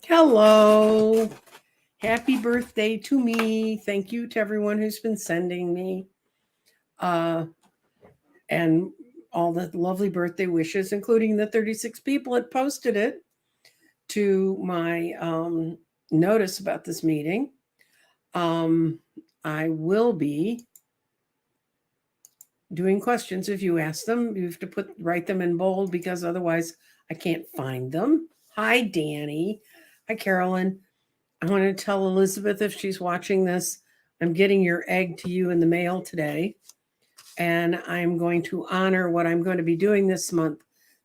Hello. Happy birthday to me. Thank you to everyone who's been sending me uh, and all the lovely birthday wishes, including the 36 people that posted it to my notice about this meeting. Um, I will be doing questions if you ask them. You have to write them in bold because otherwise I can't find them. Hi, Danny. Hi, Carolyn. I want to tell Elizabeth if she's watching this, I'm getting your egg to you in the mail today. And I'm going to honor what I'm going to be doing this month.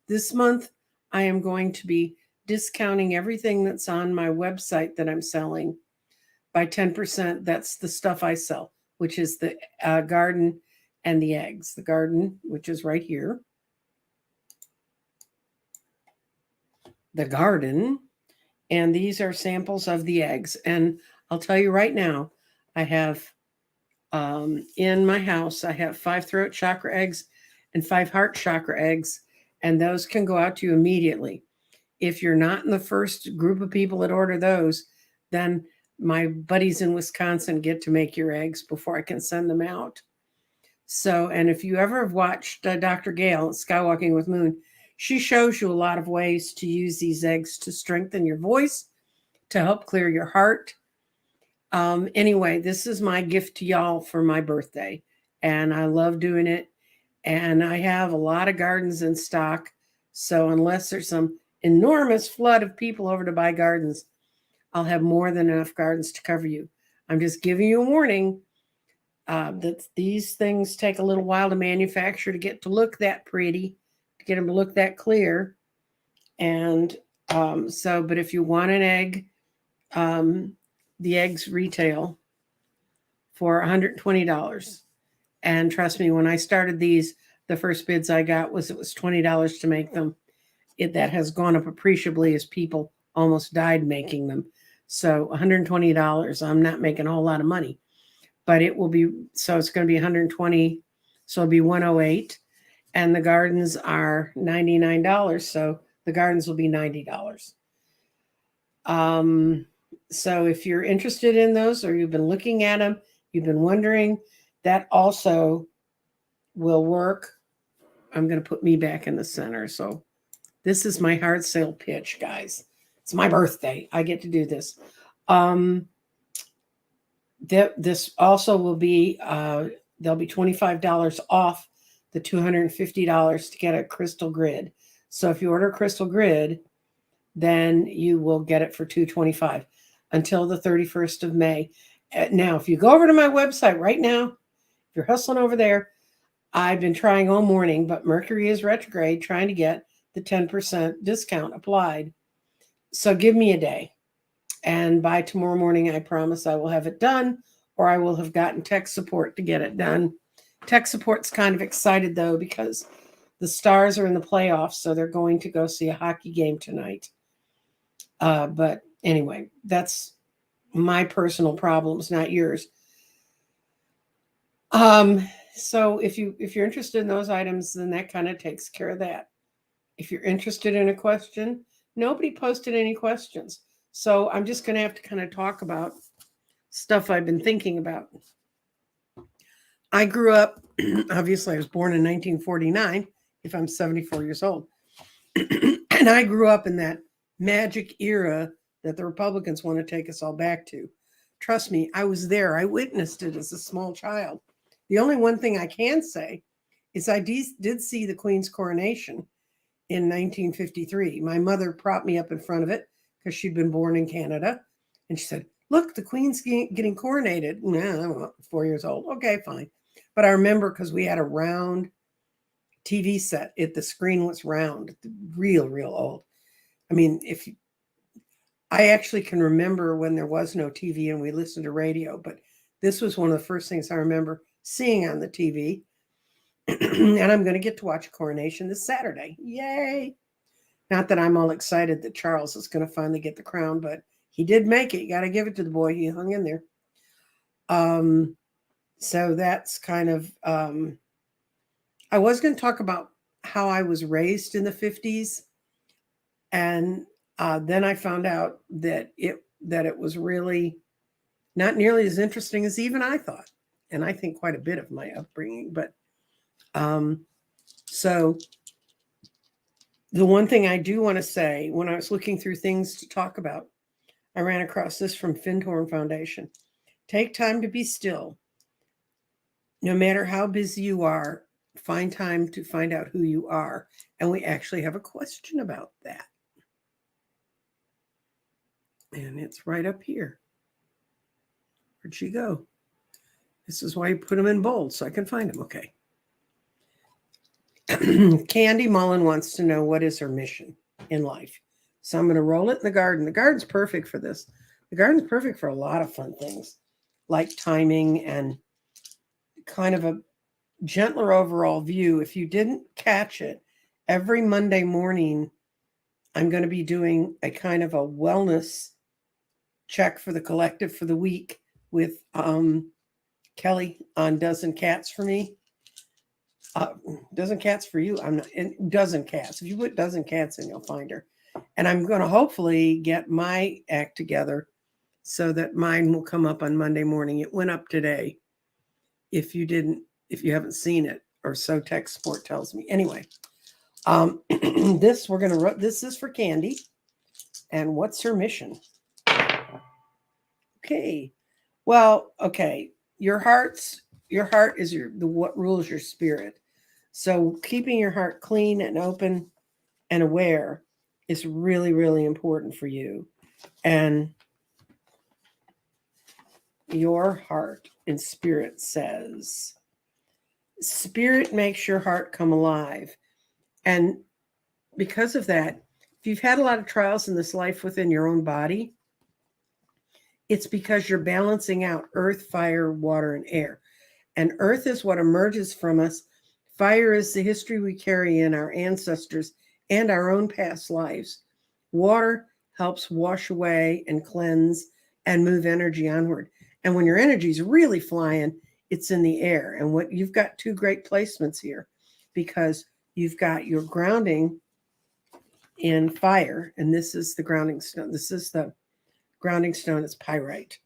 This month, I am going to be discounting everything that's on my website that I'm selling by 10%. That's the stuff I sell, which is the garden and the eggs. The garden, which is right here, the garden, and these are samples of the eggs. And I'll tell you right now, I have in my house, I have 5 throat chakra eggs and 5 heart chakra eggs, and those can go out to you immediately. If you're not in the first group of people that order those, then my buddies in Wisconsin get to make your eggs before I can send them out. So, and if you ever have watched Dr. Gail, Skywalking with Moon, she shows you a lot of ways to use these eggs to strengthen your voice, to help clear your heart. Anyway, this is my gift to y'all for my birthday, and I love doing it. And I have a lot of gardens in stock. So, unless there's some enormous flood of people over to buy gardens, I'll have more than enough gardens to cover you. I'm just giving you a warning that these things take a little while to manufacture to get to look that pretty, to get them to look that clear. And but if you want an egg, um, the eggs retail for $120. And trust me, when I started these, the first bids I got was it was $20 to make them. That has gone up appreciably as people almost died making them. So $120, I'm not making a whole lot of money, but it will be, so it's going to be 120, so it'll be 108, and the gardens are $99, so the gardens will be $90. Um, so if you're interested in those or you've been looking at them, you've been wondering, that also will work. I'm going to put me back in the center. So this is my hard sale pitch, guys. It's my birthday. I get to do this. Um, this also will be, there'll be $25 off the $250 to get a crystal grid. So if you order a crystal grid, then you will get it for $225 until the 31st of May. Now, if you go over to my website right now, if you're hustling over there, I've been trying all morning, but Mercury is retrograde, trying to get the 10% discount applied. So give me a day. And by tomorrow morning, I promise I will have it done, or I will have gotten tech support to get it done. Tech support's kind of excited, though, because the Stars are in the playoffs, so they're going to go see a hockey game tonight. But anyway, that's my personal problems, not yours. So if you're interested in those items, then that kind of takes care of that. If you're interested in a question, nobody posted any questions. So I'm just going to have to kind of talk about stuff I've been thinking about. I grew up, obviously, I was born in 1949, if I'm 74 years old. And I grew up in that magic era that the Republicans want to take us all back to. Trust me, I was there. I witnessed it as a small child. The only one thing I can say is I did see the Queen's coronation in 1953. My mother propped me up in front of it because she'd been born in Canada. And she said, "Look, the Queen's getting coronated." Yeah, I'm 4 years old. Okay, fine. But I remember because we had a round TV set. The screen was round, real old. I mean, I actually can remember when there was no TV and we listened to radio, but this was one of the first things I remember seeing on the TV. And I'm going to get to watch a coronation this Saturday. Yay! Not that I'm all excited that Charles is going to finally get the crown, but he did make it. You got to give it to the boy. He hung in there. So that's kind of, I was going to talk about how I was raised in the 50s. And Then I found out that it was really not nearly as interesting as even I thought, and I think quite a bit of my upbringing. But so the one thing I do want to say, when I was looking through things to talk about, I ran across this from Findhorn Foundation. Take time to be still. No matter how busy you are, find time to find out who you are. And we actually have a question about that. And it's right up here. Where'd she go? This is why you put them in bold so I can find them. Okay. Candy Mullen wants to know what is her mission in life. So I'm going to roll it in the garden. The garden's perfect for this. The garden's perfect for a lot of fun things like timing and kind of a gentler overall view. If you didn't catch it, every Monday morning, I'm going to be doing a kind of a wellness check for the collective for the week with Kelly on Dozen Cats for me. Dozen Cats for you. I'm not in Dozen Cats. If you put Dozen Cats in, you'll find her. And I'm going to hopefully get my act together so that mine will come up on Monday morning. It went up today. If you haven't seen it, or so tech support tells me. Anyway, this is for Candy. And what's her mission? Okay. Well, okay. Your heart is what rules your spirit. So keeping your heart clean and open and aware is really, really important for you. And your heart and spirit says, spirit makes your heart come alive. And because of that, if you've had a lot of trials in this life within your own body, it's because you're balancing out earth, fire, water, and air. And earth is what emerges from us. Fire is the history we carry in our ancestors and our own past lives. Water helps wash away and cleanse and move energy onward. And when your energy is really flying, it's in the air. And what you've got two great placements here, because you've got your grounding in fire, and this is the grounding stone. This is the grounding stone. It's pyrite,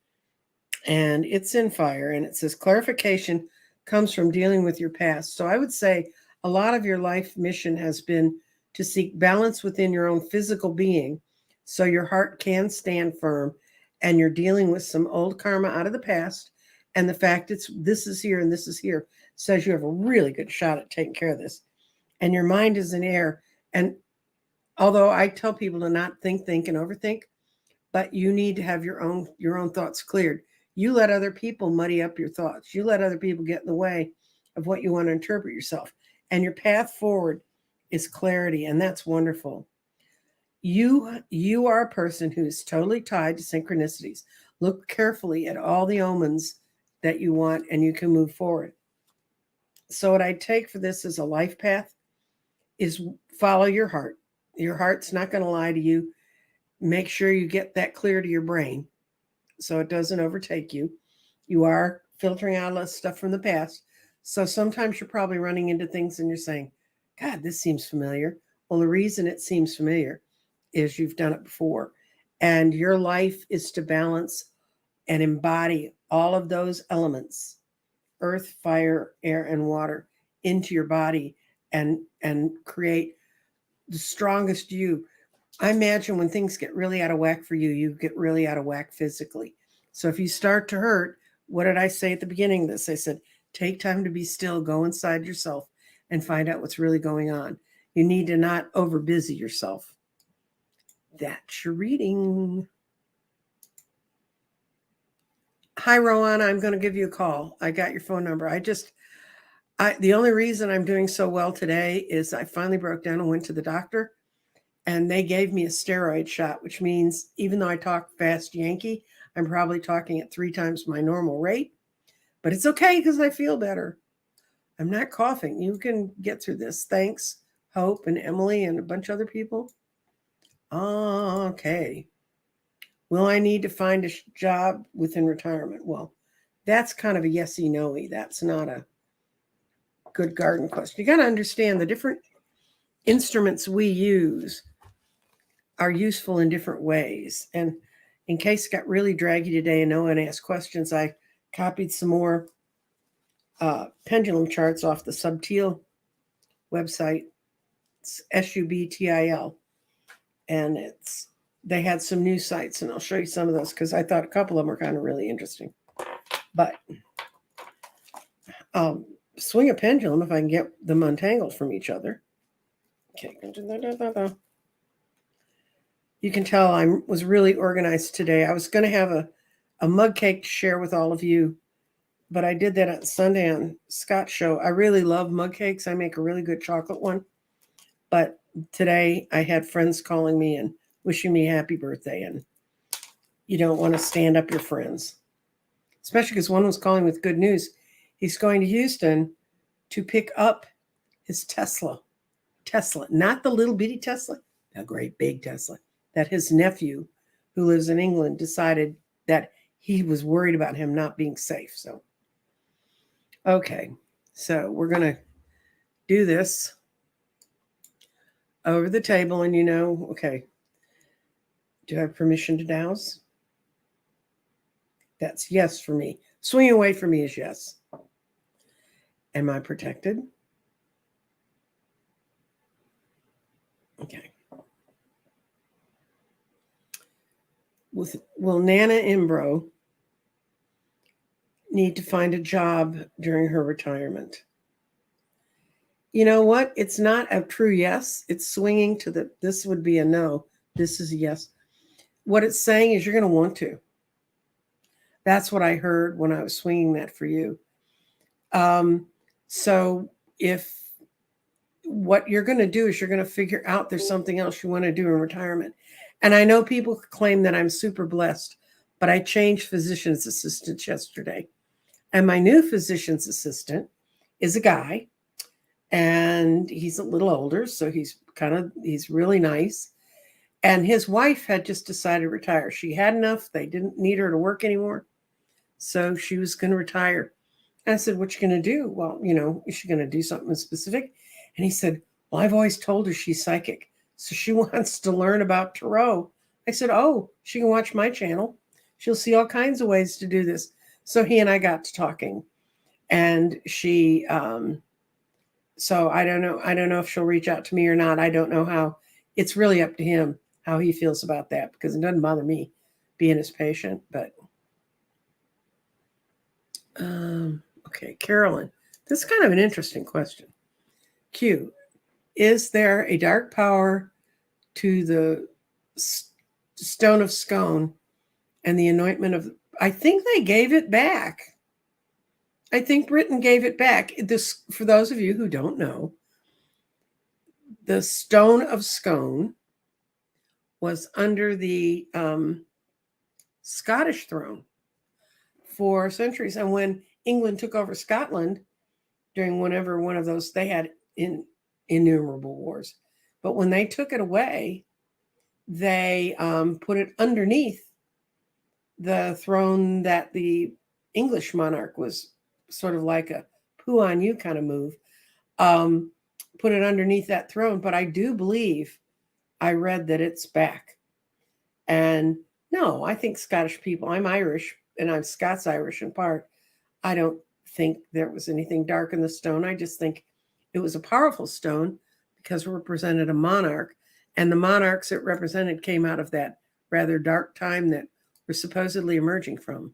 and it's in fire. And it says clarification comes from dealing with your past. So I would say a lot of your life mission has been to seek balance within your own physical being so your heart can stand firm, and you're dealing with some old karma out of the past. And the fact this is here and this is here says you have a really good shot at taking care of this. And your mind is in air. And although I tell people to not think and overthink, but you need to have your own thoughts cleared. You let other people muddy up your thoughts. You let other people get in the way of what you want to interpret yourself. And your path forward is clarity, and that's wonderful. You are a person who is totally tied to synchronicities. Look carefully at all the omens that you want, and you can move forward. So what I take for this as a life path is follow your heart. Your heart's not going to lie to you. Make sure you get that clear to your brain so it doesn't overtake you. You are filtering out a lot of stuff from the past. So sometimes you're probably running into things and you're saying, God, this seems familiar. Well, the reason it seems familiar is you've done it before. And your life is to balance and embody all of those elements, earth, fire, air, and water, into your body and create the strongest you. I imagine when things get really out of whack for you, you get really out of whack physically. So if you start to hurt, what did I say at the beginning of this? I said, take time to be still, go inside yourself and find out what's really going on. You need to not over busy yourself. That's your reading. Hi, Rowana. I'm going to give you a call. I got your phone number. The only reason I'm doing so well today is I finally broke down and went to the doctor, and they gave me a steroid shot, which means even though I talk fast Yankee, I'm probably talking at 3 times my normal rate, but it's okay because I feel better. I'm not coughing. You can get through this. Thanks, Hope and Emily and a bunch of other people. Okay. Will I need to find a job within retirement? Well, that's kind of a yesy no-y. That's not a good garden question. You got to understand the different instruments we use are useful in different ways. And in case it got really draggy today and no one asked questions, I copied some more pendulum charts off the Subtil website. It's SUBTIL, and they had some new sites, and I'll show you some of those because I thought a couple of them were kind of really interesting. But swing a pendulum if I can get them untangled from each other. Okay. You can tell I was really organized today. I was going to have a mug cake to share with all of you, but I did that on Sunday on Scott's show. I really love mug cakes. I make a really good chocolate one. But today I had friends calling me and wishing me happy birthday, and you don't want to stand up your friends, especially because one was calling with good news. He's going to Houston to pick up his Tesla, not the little bitty Tesla, a great big Tesla, that his nephew who lives in England decided that he was worried about him not being safe. So, okay, so we're going to do this over the table, and okay, do I have permission to douse? That's yes for me. Swing away for me is yes. Am I protected? Okay. Will Nana Imbro need to find a job during her retirement? You know what? It's not a true yes. It's swinging to this would be a no. This is a yes. What it's saying is you're going to want to. That's what I heard when I was swinging that for you. So if what you're going to do is you're going to figure out there's something else you want to do in retirement. And I know people claim that I'm super blessed, but I changed physician's assistants yesterday. And my new physician's assistant is a guy, and he's a little older, so he's really nice. And his wife had just decided to retire. She had enough. They didn't need her to work anymore. So she was going to retire. And I said, what you going to do? Well, is she going to do something specific? And he said, well, I've always told her she's psychic. So she wants to learn about tarot. I said, oh, she can watch my channel. She'll see all kinds of ways to do this. So he and I got to talking. And she, so I don't know. I don't know if she'll reach out to me or not. I don't know how. It's really up to him how he feels about that, because it doesn't bother me being his patient. But okay, Carolyn, this is kind of an interesting question. Q, is there a dark power to the stone of scone and the anointment of? I think they gave it back. I think Britain gave it back. This, for those of you who don't know, the stone of scone was under the Scottish throne for centuries. And when England took over Scotland during whenever one of those, they had innumerable wars. But when they took it away, they put it underneath the throne that the English monarch was sort of like a poo on you kind of move. Put it underneath that throne. But I do believe I read that it's back. And no, I think Scottish people, I'm Irish and I'm Scots-Irish in part. I don't think there was anything dark in the stone. I just think it was a powerful stone because it represented a monarch. And the monarchs it represented came out of that rather dark time that we're supposedly emerging from.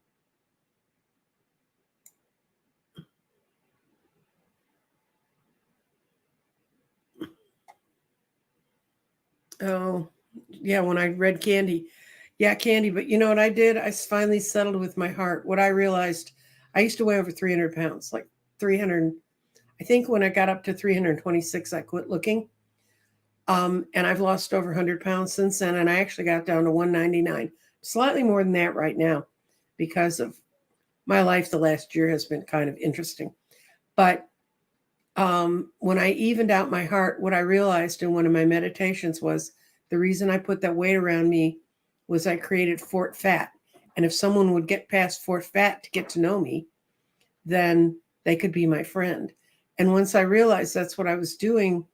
Oh, yeah, when I read Candy. Yeah, Candy. But you know what I did? I finally settled with my heart. What I realized, I used to weigh over 300 pounds, like 300. I think when I got up to 326, I quit looking. And I've lost over 100 pounds since then. And I actually got down to 199, slightly more than that right now because of my life. The last year has been kind of interesting. But when I evened out my heart, what I realized in one of my meditations was the reason I put that weight around me was I created Fort Fat. And if someone would get past Fort Fat to get to know me, then they could be my friend. And once I realized that's what I was doing,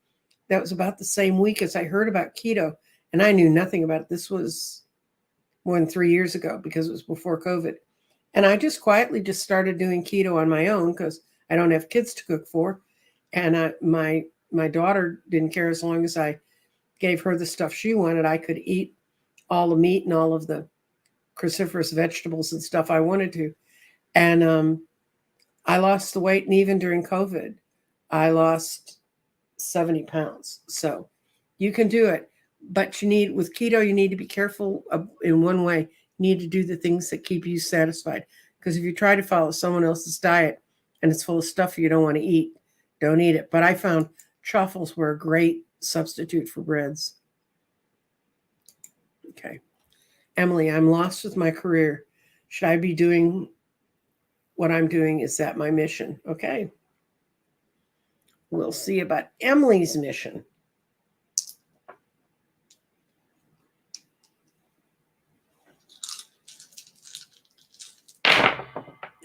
that was about the same week as I heard about keto. And I knew nothing about it. This was more than 3 years ago because it was before COVID. And I just quietly just started doing keto on my own because I don't have kids to cook for. And my daughter didn't care as long as I gave her the stuff she wanted. I could eat all the meat and all of the cruciferous vegetables and stuff I wanted to. And I lost the weight. And even during COVID, I lost 70 pounds. So you can do it. But with keto, you need to be careful in one way. You need to do the things that keep you satisfied. Because if you try to follow someone else's diet and it's full of stuff you don't want to eat, don't eat it. But I found truffles were a great substitute for breads. Okay. Emily, I'm lost with my career. Should I be doing what I'm doing? Is that my mission? Okay. We'll see about Emily's mission.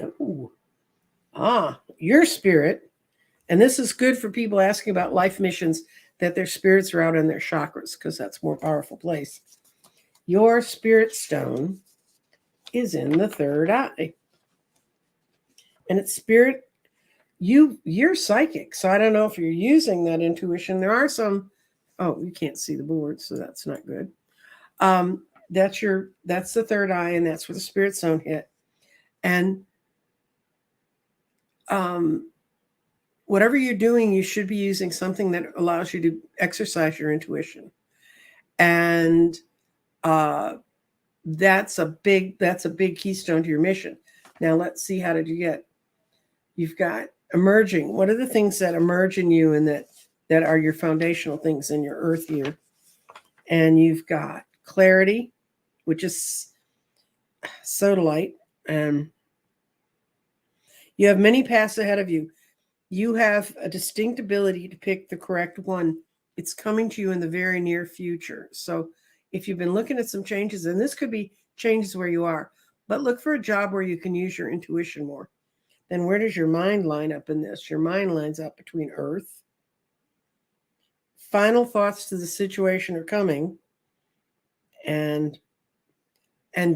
Ooh. Your spirit. And this is good for people asking about life missions, that their spirits are out in their chakras, because that's a more powerful place. Your spirit stone is in the third eye. And it's spirit. You're psychic. So I don't know if you're using that intuition. There are some, you can't see the board, so that's not good. That's the third eye, and that's where the spirit stone hit. And whatever you're doing, you should be using something that allows you to exercise your intuition. And that's a big keystone to your mission. Now let's see, how did you get? You've got emerging. What are the things that emerge in you and that are your foundational things in your earth here? And you've got clarity, which is sodalite. And you have many paths ahead of you. You have a distinct ability to pick the correct one. It's coming to you in the very near future. So if you've been looking at some changes, and this could be changes where you are, but look for a job where you can use your intuition more. Then where does your mind line up in this? Your mind lines up between earth. Final thoughts to the situation are coming. And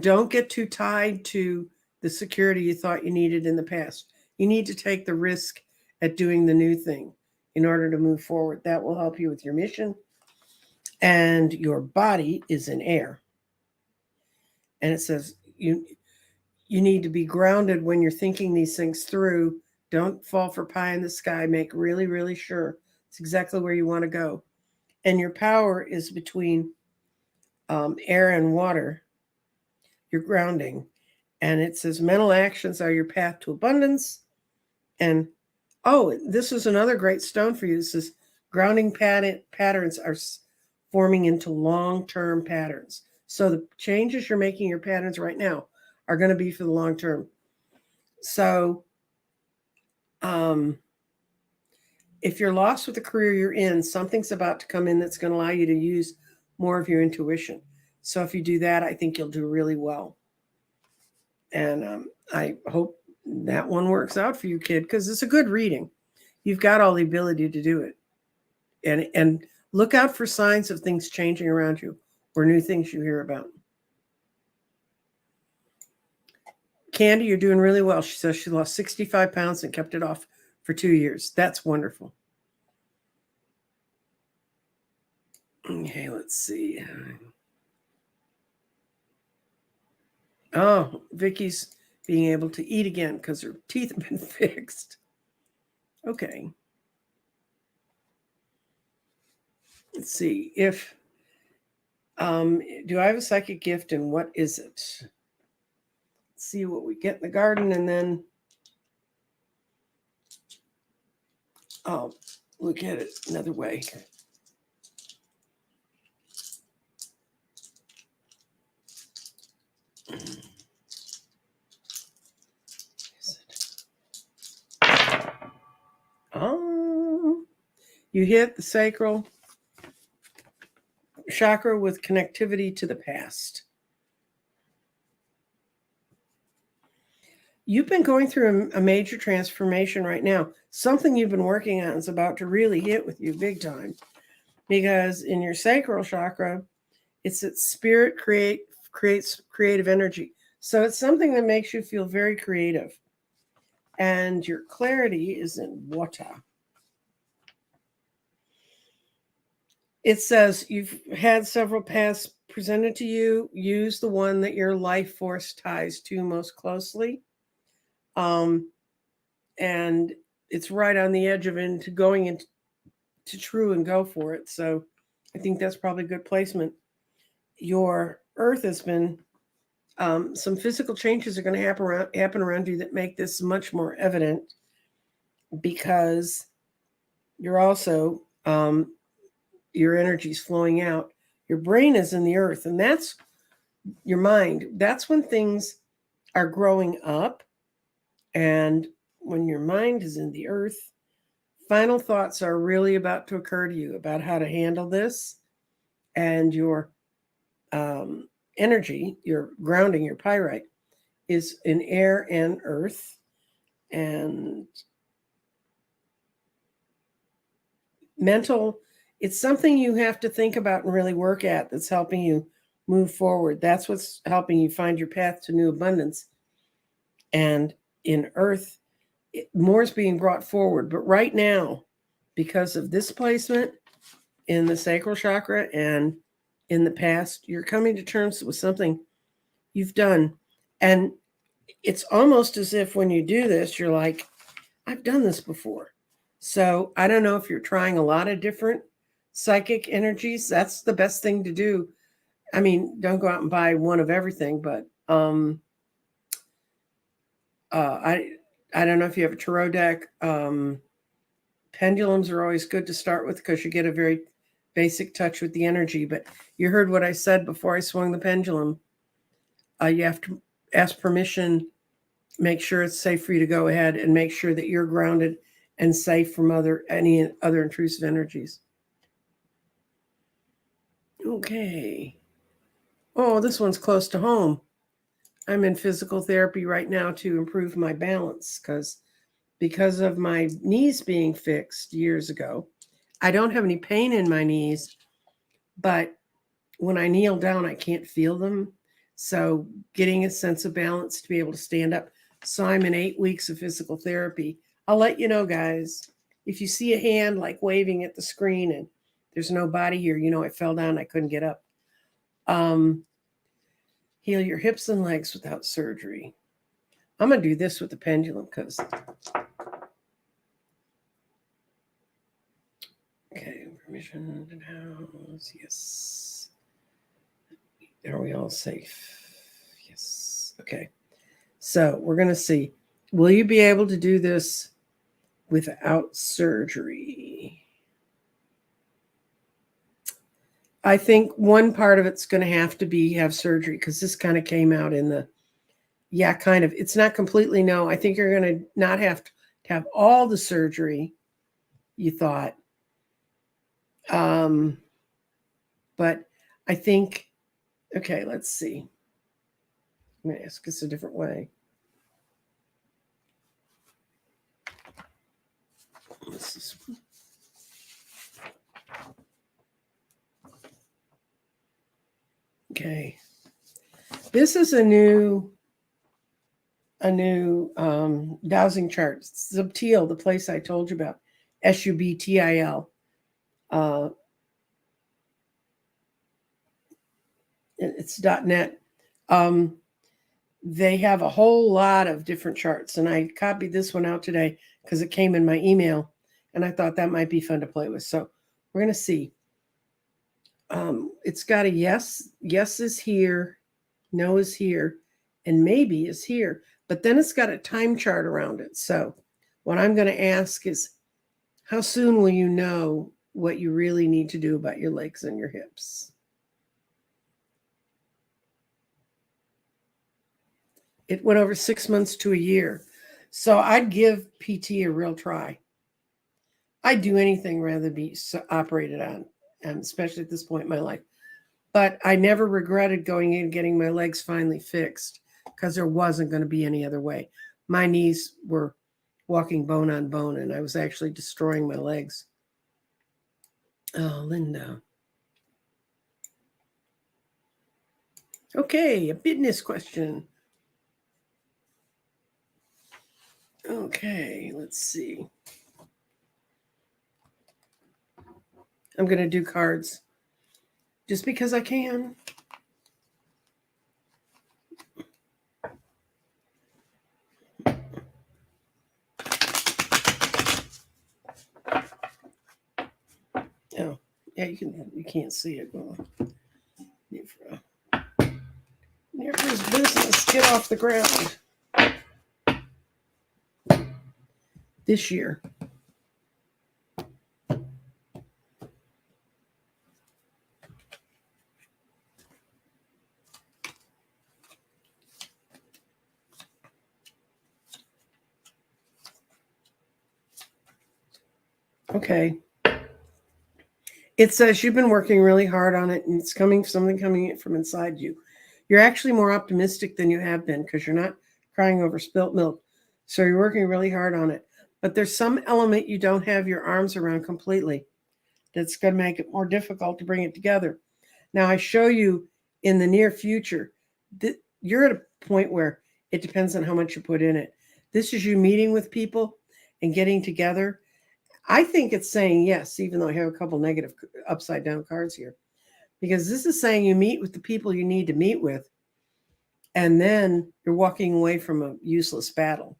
don't get too tied to the security you thought you needed in the past. You need to take the risk at doing the new thing in order to move forward. That will help you with your mission. And your body is in air. And it says you need to be grounded when you're thinking these things through. Don't fall for pie in the sky. Make really, really sure it's exactly where you want to go. And your power is between air and water. You're grounding. And it says mental actions are your path to abundance. And this is another great stone for you. This is grounding patterns are forming into long-term patterns. So the changes you're making your patterns right now are going to be for the long term. So if you're lost with the career you're in, something's about to come in that's going to allow you to use more of your intuition. So if you do that, I think you'll do really well. And I hope that one works out for you, kid, because it's a good reading. You've got all the ability to do it. And look out for signs of things changing around you or new things you hear about. Candy, you're doing really well. She says she lost 65 pounds and kept it off for 2 years. That's wonderful. Okay, let's see. Oh, Vicky's being able to eat again because her teeth have been fixed. Okay. Let's see if do I have a psychic gift and what is it? Let's see what we get in the garden, and then I'll look at it another way. You hit the sacral chakra with connectivity to the past. You've been going through a major transformation right now. Something you've been working on is about to really hit with you big time, because in your sacral chakra, It's that spirit creates creative energy. So it's something that makes you feel very creative. And your clarity is in water. It says you've had several paths presented to you. Use the one that your life force ties to most closely. And it's right on the edge of into going into true and go for it. So I think that's probably good placement. Your earth has been some physical changes are going to happen around you that make this much more evident because you're also your energy's flowing out. Your brain is in the earth, and that's your mind. That's when things are growing up, and when your mind is in the earth, final thoughts are really about to occur to you about how to handle this, and your energy, your grounding, your pyrite, is in air and earth, and mental. It's something you have to think about and really work at that's helping you move forward. That's what's helping you find your path to new abundance. And in earth, more is being brought forward. But right now, because of this placement in the sacral chakra and in the past, you're coming to terms with something you've done. And it's almost as if when you do this, you're like, I've done this before. So I don't know if you're trying a lot of different psychic energies. That's the best thing to do. I mean, don't go out and buy one of everything, but I don't know if you have a tarot deck. Pendulums are always good to start with because you get a very basic touch with the energy. But you heard what I said before I swung the pendulum. You have to ask permission, make sure it's safe for you to go ahead, and make sure that you're grounded and safe from any other intrusive energies. Okay. Oh, this one's close to home. I'm in physical therapy right now to improve my balance because of my knees being fixed years ago. I don't have any pain in my knees, but when I kneel down, I can't feel them. So getting a sense of balance to be able to stand up. So I'm in 8 weeks of physical therapy. I'll let you know, guys. If you see a hand like waving at the screen and there's no body here, you know I fell down, I couldn't get up. Heal your hips and legs without surgery. I'm going to do this with the pendulum because... Okay, permission to house. Yes. Are we all safe? Yes. Okay. So we're going to see. Will you be able to do this without surgery? I think one part of it's going to have surgery because this kind of came out in the, kind of. It's not completely no. I think you're going to not have to have all the surgery you thought. But I think, okay, let's see. I'm going to ask this a different way. Okay. This is a new dowsing chart. Subtil, the place I told you about. SUBTIL. It's .net. They have a whole lot of different charts, and I copied this one out today because it came in my email, and I thought that might be fun to play with. So we're going to see. It's got a yes is here, no is here, and maybe is here. But then it's got a time chart around it. So what I'm going to ask is, how soon will you know what you really need to do about your legs and your hips? It went over 6 months to a year. So I'd give PT a real try. I'd do anything rather than be operated on, and especially at this point in my life. But I never regretted going in and getting my legs finally fixed because there wasn't going to be any other way. My knees were walking bone on bone, and I was actually destroying my legs. Oh, Linda. Okay, a business question. Okay, let's see. I'm going to do cards just because I can. Oh, yeah, you can't see it. Well, Near's business. Get off the ground this year. Okay. It says you've been working really hard on it and it's something coming from inside you. You're actually more optimistic than you have been because you're not crying over spilt milk. So you're working really hard on it. But there's some element you don't have your arms around completely that's going to make it more difficult to bring it together. Now, I show you in the near future that you're at a point where it depends on how much you put in it. This is you meeting with people and getting together. I think it's saying yes, even though I have a couple negative upside down cards here, because this is saying you meet with the people you need to meet with, and then you're walking away from a useless battle.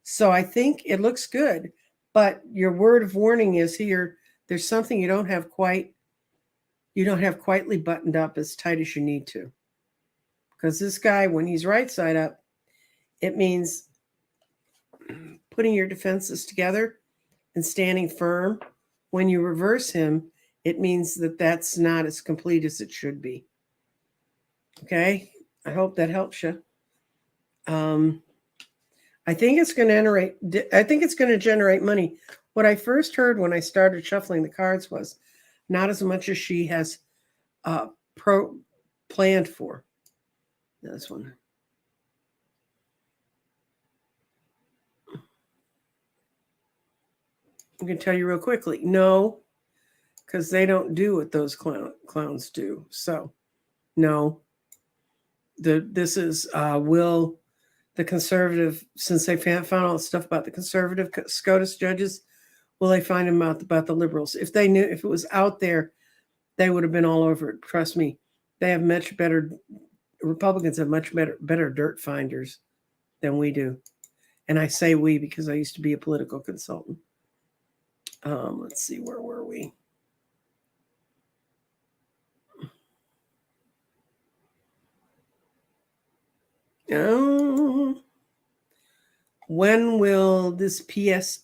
So I think it looks good, but your word of warning is here. There's something you don't have quietly buttoned up as tight as you need to. Because this guy, when he's right side up, it means putting your defenses together and standing firm. When you reverse him, it means that that's not as complete as it should be. Okay, I hope that helps you. I think it's going to generate. I think it's going to generate money. What I first heard when I started shuffling the cards was not as much as she has planned for. This one. I'm going to tell you real quickly. No, because they don't do what those clowns do. So, no. This is will the conservative, since they found all the stuff about the conservative SCOTUS judges, will they find them out about the liberals? If they knew, if it was out there, they would have been all over it. Trust me, they have much better. Republicans have much better dirt finders than we do, and I say we because I used to be a political consultant. Let's see, where were we? Oh, when will this PTSD?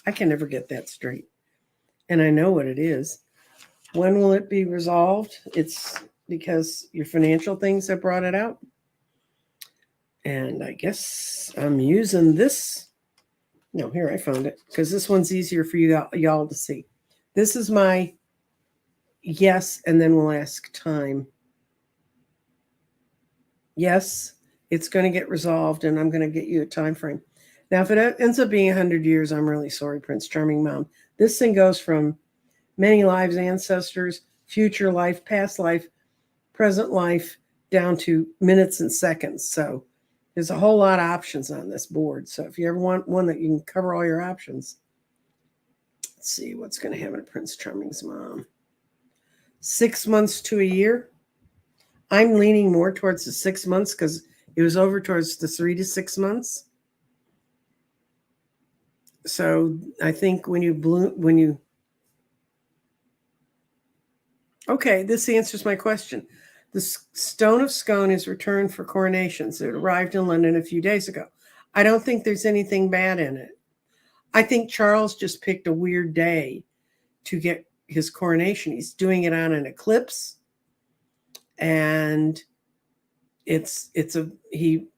I can never get that straight, and I know what it is. When will it be resolved? It's because your financial things have brought it out. And I guess I'm using this. No, here I found it because this one's easier for y'all to see. This is my yes, and then we'll ask time. Yes, it's going to get resolved, and I'm going to get you a time frame. Now, if it ends up being 100 years, I'm really sorry, Prince Charming Mom. This thing goes from many lives, ancestors, future life, past life, present life, down to minutes and seconds. So there's a whole lot of options on this board. So if you ever want one that you can cover all your options, let's see what's going to happen to Prince Charming's mom. 6 months to a year. I'm leaning more towards the 6 months because it was over towards the 3 to 6 months. So I think okay, this answers my question. The Stone of Scone is returned for coronations. It arrived in London a few days ago. I don't think there's anything bad in it. I think Charles just picked a weird day to get his coronation. He's doing it on an eclipse, and he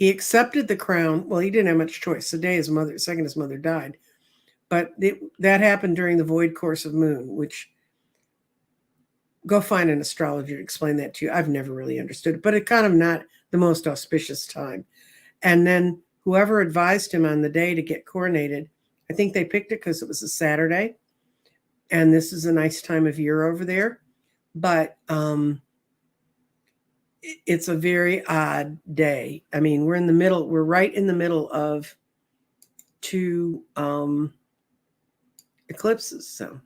accepted the crown. Well, he didn't have much choice. The day his mother died, but that happened during the void course of moon, which go find an astrologer to explain that to you. I've never really understood it, but it's kind of not the most auspicious time. And then whoever advised him on the day to get coronated, I think they picked it because it was a Saturday. And this is a nice time of year over there. but it's a very odd day. I mean, we're right in the middle of two eclipses. So,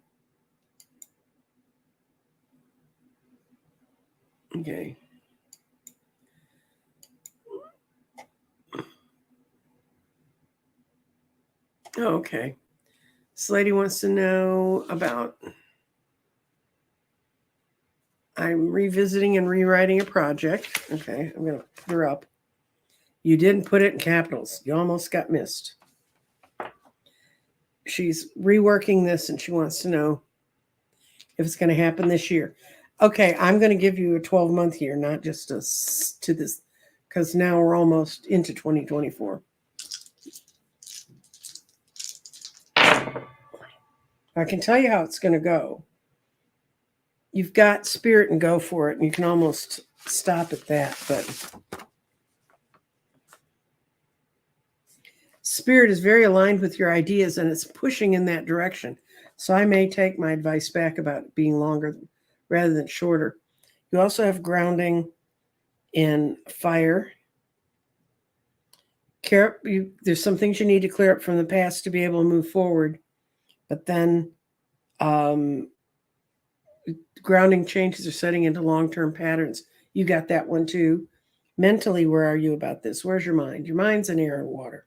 okay. Oh, okay. This lady wants to know about I'm revisiting and rewriting a project. Okay, I'm going to put her up. You didn't put it in capitals. You almost got missed. She's reworking this and she wants to know if it's going to happen this year. Okay, I'm going to give you a 12-month year, not just to this, because now we're almost into 2024. I can tell you how it's going to go. You've got spirit and go for it, and you can almost stop at that, but spirit is very aligned with your ideas and it's pushing in that direction. So I may take my advice back about it being longer rather than shorter. You also have grounding in fire. There's some things you need to clear up from the past to be able to move forward, but then grounding changes are setting into long-term patterns. You got that one too. Mentally, where are you about this? Where's your mind? Your mind's in air and water.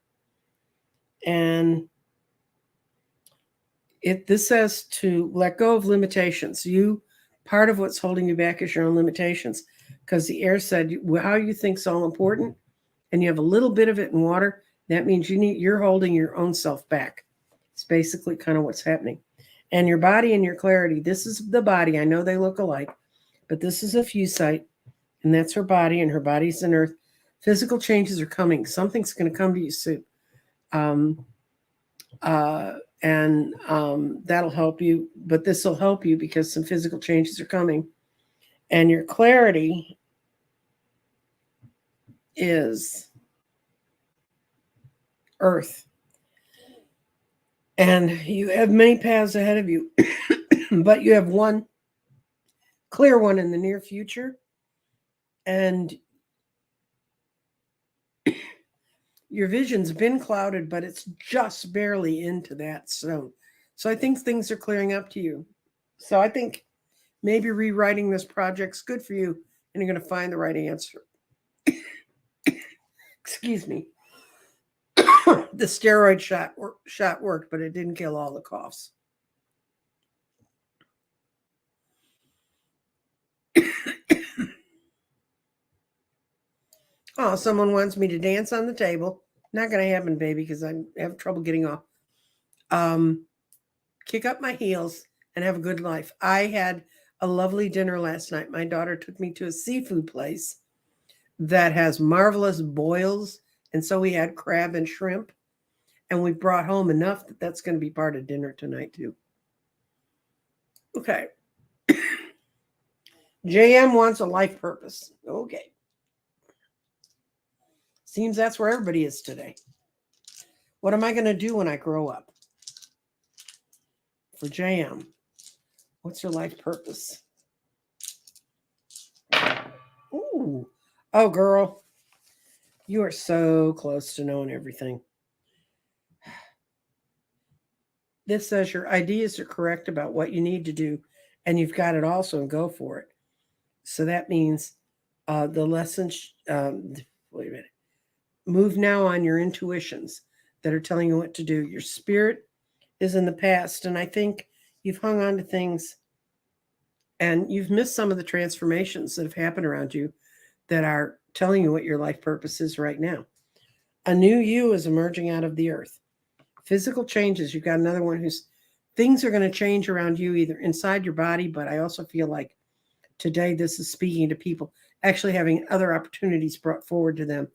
And this says to let go of limitations. Part of what's holding you back is your own limitations, because the air said how you think's all important, and you have a little bit of it in water. That means you're holding your own self back. It's basically kind of what's happening. And your body and your clarity. This is the body. I know they look alike, but this is a fusite, and that's her body, and her body's in earth. Physical changes are coming. Something's going to come to you soon. That'll help you, but this will help you because some physical changes are coming. And your clarity is earth. And you have many paths ahead of you, but you have one clear one in the near future. And your vision's been clouded, but it's just barely into that zone. So I think things are clearing up to you. So I think maybe rewriting this project's good for you, and you're going to find the right answer. Excuse me. The steroid shot worked, but it didn't kill all the coughs. Oh, someone wants me to dance on the table. Not going to happen, baby, because I have trouble getting off. Kick up my heels and have a good life. I had a lovely dinner last night. My daughter took me to a seafood place that has marvelous boils. And so we had crab and shrimp. And we brought home enough that that's going to be part of dinner tonight, too. Okay. JM wants a life purpose. Okay. Seems that's where everybody is today. What am I going to do when I grow up? For JM, what's your life purpose? Ooh. Oh, girl. You are so close to knowing everything. This says your ideas are correct about what you need to do, and you've got it also, and go for it. So that means the lessons, wait a minute. Move now on your intuitions that are telling you what to do. Your spirit is in the past, and I think you've hung on to things and you've missed some of the transformations that have happened around you that are telling you what your life purpose is right now. A new you is emerging out of the earth. Physical changes. You've got another one who's things are going to change around you, either inside your body, but I also feel like today this is speaking to people actually having other opportunities brought forward to them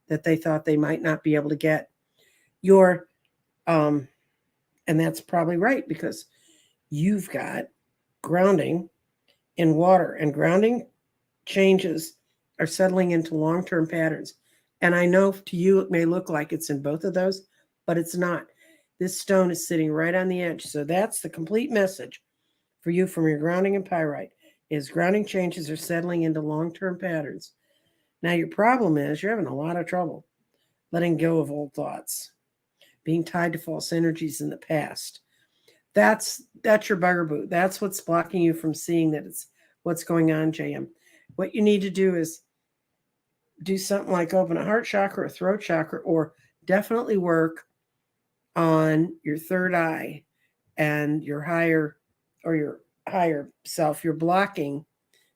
that they thought they might not be able to get. And that's probably right, because you've got grounding in water, and grounding changes are settling into long-term patterns. And I know to you it may look like it's in both of those, but it's not. This stone is sitting right on the edge. So that's the complete message for you from your grounding and pyrite. is grounding changes are settling into long-term patterns. Now your problem is you're having a lot of trouble letting go of old thoughts, being tied to false energies in the past. That's your bugaboo. That's what's blocking you from seeing that it's what's going on, JM. What you need to do is do something like open a heart chakra or throat chakra, or definitely work on your third eye and your higher self. You're blocking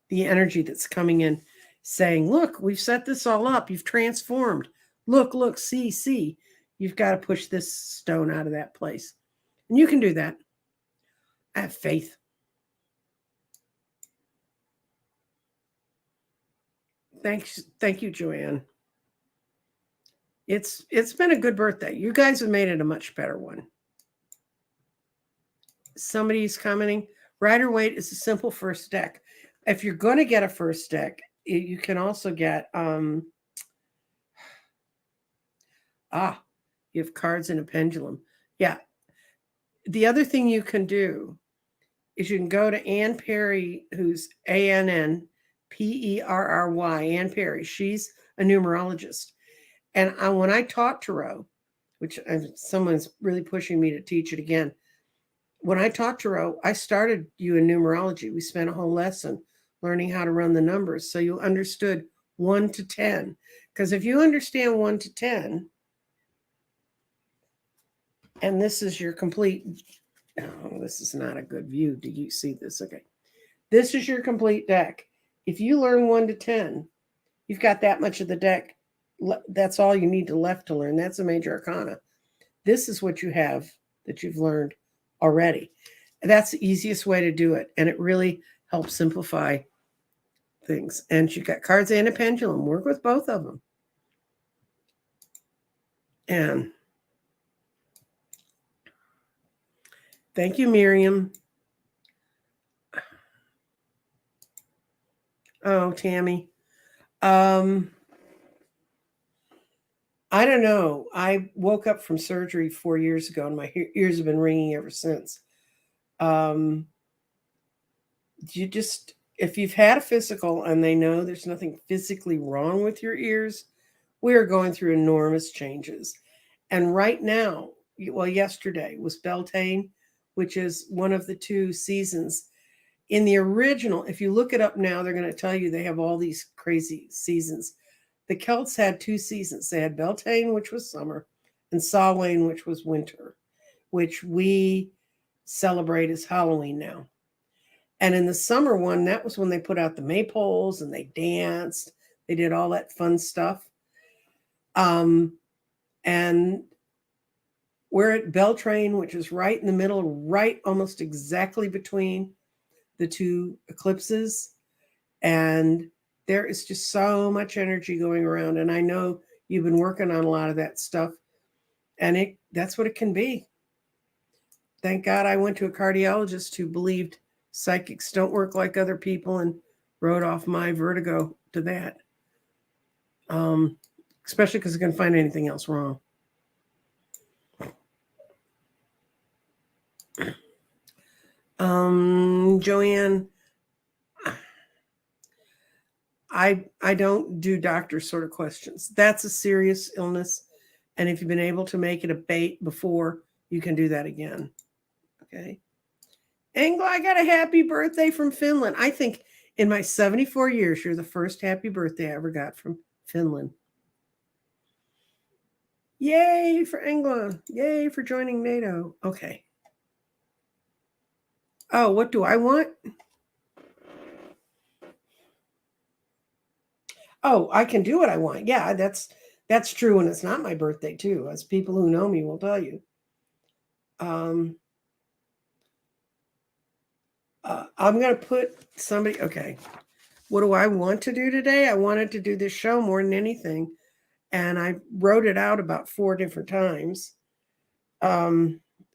the energy that's coming in saying, look, we've set this all up. You've transformed. Look, see. You've got to push this stone out of that place. And you can do that. I have faith. Thank you, Joanne. It's been a good birthday. You guys have made it a much better one. Somebody's commenting, Rider Waite is a simple first deck. If you're going to get a first deck, you can also get you have cards and a pendulum. Yeah. The other thing you can do is you can go to Ann Perry, who's ANNPERRY, Ann Perry. She's a numerologist. And when I taught tarot, which someone's really pushing me to teach it again. When I taught tarot, I started you in numerology. We spent a whole lesson learning how to run the numbers so you understood 1 to 10. Because if you understand 1 to 10, and this is your complete, oh, this is not a good view. Do you see this? Okay. This is your complete deck. If you learn 1 to 10, you've got that much of the deck. That's all you need left to learn. That's a major arcana. This is what you have that you've learned already. That's the easiest way to do it. And it really helps simplify things. And you've got cards and a pendulum. Work with both of them. And thank you, Miriam. Oh, Tammy. I don't know. I woke up from surgery 4 years ago, and my ears have been ringing ever since. If you've had a physical and they know there's nothing physically wrong with your ears, we are going through enormous changes. And right now, well, yesterday was Beltane, which is one of the 2 seasons. In the original, if you look it up now, they're going to tell you they have all these crazy seasons. The Celts had 2 seasons. They had Beltane, which was summer, and Samhain, which was winter, which we celebrate as Halloween now. And in the summer one, that was when they put out the maypoles and they danced. They did all that fun stuff. And we're at Beltane, which is right in the middle, right almost exactly between the 2 eclipses. And there is just so much energy going around. And I know you've been working on a lot of that stuff. And that's what it can be. Thank God I went to a cardiologist who believed psychics don't work like other people and wrote off my vertigo to that. Especially because I couldn't find anything else wrong. Joanne, I don't do doctor sort of questions. That's a serious illness. And if you've been able to make it a bait before, you can do that again. Okay. Angela, I got a happy birthday from Finland. I think in my 74 years, you're the first happy birthday I ever got from Finland. Yay for Angela. Yay for joining NATO. Okay. Oh, what do I want? Oh, I can do what I want. Yeah, that's true, and it's not my birthday too, as people who know me will tell you. I'm going to put somebody. Okay, what do I want to do today? I wanted to do this show more than anything, and I wrote it out about 4 different times.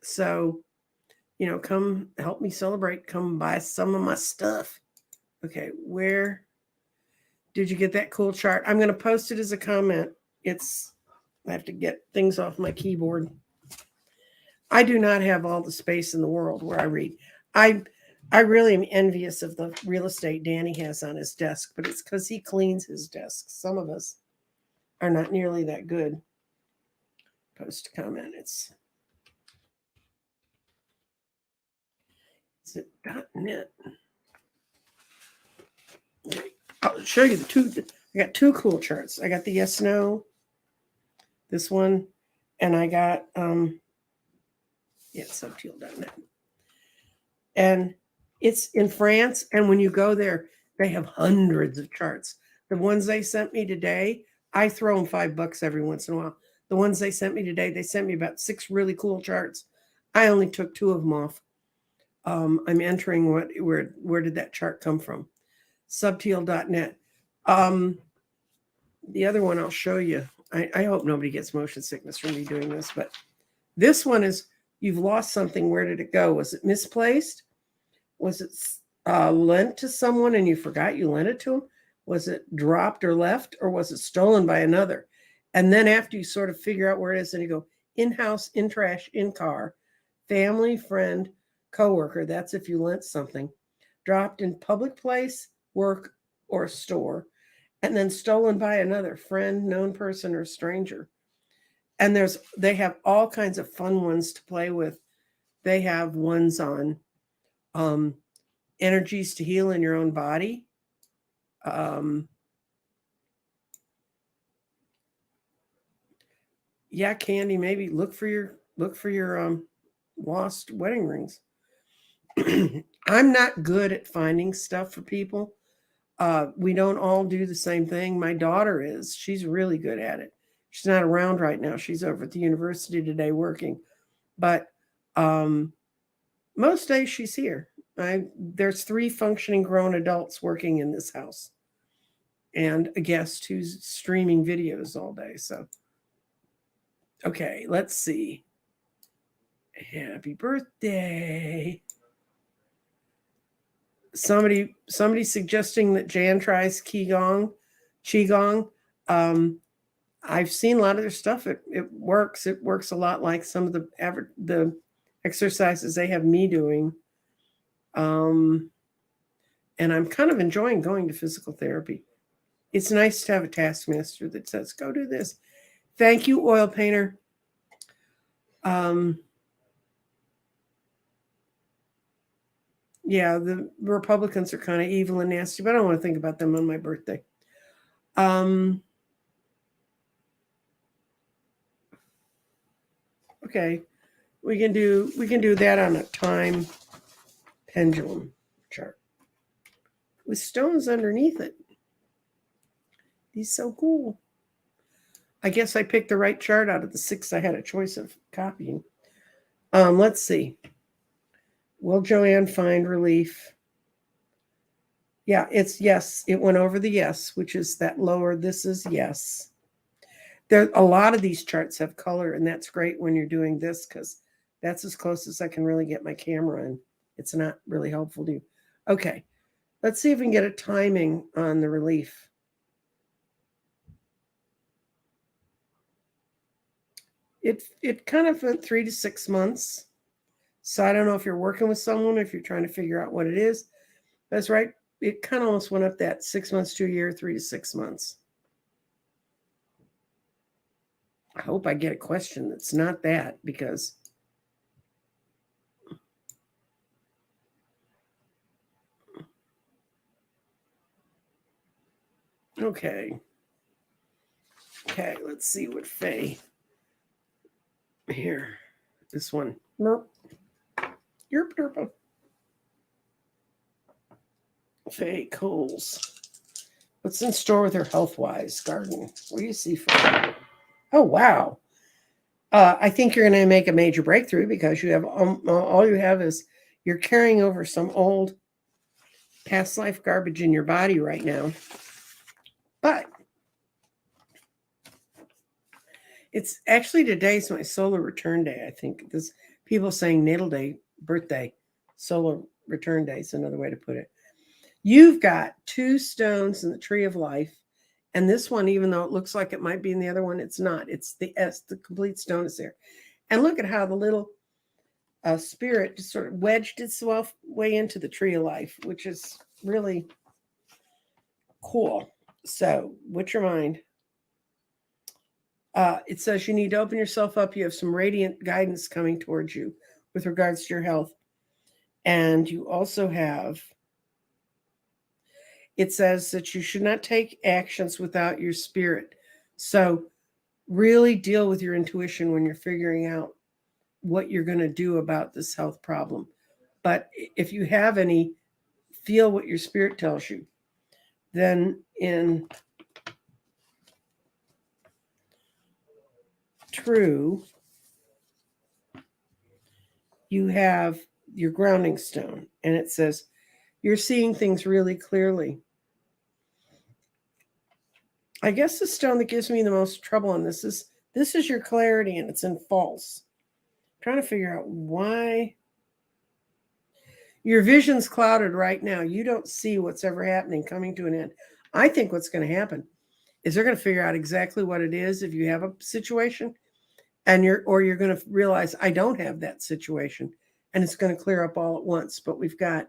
So, come help me celebrate. Come buy some of my stuff. Okay, where did you get that cool chart? I'm going to post it as a comment. I have to get things off my keyboard. I do not have all the space in the world where I read. I really am envious of the real estate Danny has on his desk, but it's because he cleans his desk. Some of us are not nearly that good. Post comment. Is it .net? I'll show you the two. I got two cool charts. I got the yes no, this one, and I got subteal.net. And it's in France, and when you go there, they have hundreds of charts. The ones they sent me today, I throw them $5 every once in a while. The ones they sent me today, they sent me about 6 really cool charts. I only took 2 of them off. I'm entering where did that chart come from? Subteal.net. The other one I'll show you. I hope nobody gets motion sickness from me doing this, but this one is you've lost something. Where did it go? Was it misplaced? Was it lent to someone and you forgot you lent it to them? Was it dropped or left, or was it stolen by another? And then after you sort of figure out where it is, then you go in-house, in trash, in car, family, friend, coworker. That's if you lent something. Dropped in public place, work, or store. And then stolen by another friend, known person, or stranger. And they have all kinds of fun ones to play with. They have ones on energies to heal in your own body. Yeah, Candy, maybe look for your lost wedding rings. I'm not good at finding stuff for people. We don't all do the same thing. My daughter is. She's really good at it. She's not around right now. She's over at the university today working. But most days she's here. There's 3 functioning grown adults working in this house, and a guest who's streaming videos all day. So, okay, let's see. Happy birthday. Somebody suggesting that Jan tries Qigong. I've seen a lot of their stuff. It works. It works a lot like some of the exercises they have me doing. And I'm kind of enjoying going to physical therapy. It's nice to have a taskmaster that says, go do this. Thank you, oil painter. Yeah, the Republicans are kind of evil and nasty, but I don't want to think about them on my birthday. Okay, we can do that on a time pendulum chart with stones underneath it. He's so cool. I guess I picked the right chart out of the 6 I had a choice of copying. Let's see. Will Joanne find relief? Yeah, it's yes. It went over the yes, which is that lower. This is yes. There, a lot of these charts have color, and that's great when you're doing this because that's as close as I can really get my camera in. It's not really helpful to you. Okay, let's see if we can get a timing on the relief. It kind of went 3 to 6 months. So I don't know if you're working with someone, if you're trying to figure out what it is. That's right. It kind of almost went up that 6 months to a year, 3 to 6 months. I hope I get a question that's not that, because okay, let's see what Faye here. This one. Nope. You're purple. Faye Coles. What's in store with her health-wise garden? What do you see for her? Oh, wow. I think you're going to make a major breakthrough because you have all you have is you're carrying over some old past life garbage in your body right now. But it's actually today's my solar return day. I think this people saying natal day, birthday, solar return day is another way to put it. You've got 2 stones in the tree of life. And this one, even though it looks like it might be in the other one, it's not. It's the S, the complete stone is there. And look at how the little spirit just sort of wedged itself way into the tree of life, which is really cool. So, what's your mind? It says you need to open yourself up. You have some radiant guidance coming towards you with regards to your health. And you also have, it says that you should not take actions without your spirit. So, really deal with your intuition when you're figuring out what you're going to do about this health problem. But if you have any, feel what your spirit tells you. Then in true, you have your grounding stone, and it says you're seeing things really clearly. I guess the stone that gives me the most trouble on this is your clarity, and it's in false. I'm trying to figure out why your vision's clouded right now. You don't see what's ever happening coming to an end. I think what's going to happen is they're going to figure out exactly what it is if you have a situation, and you're going to realize I don't have that situation, and it's going to clear up all at once. But we've got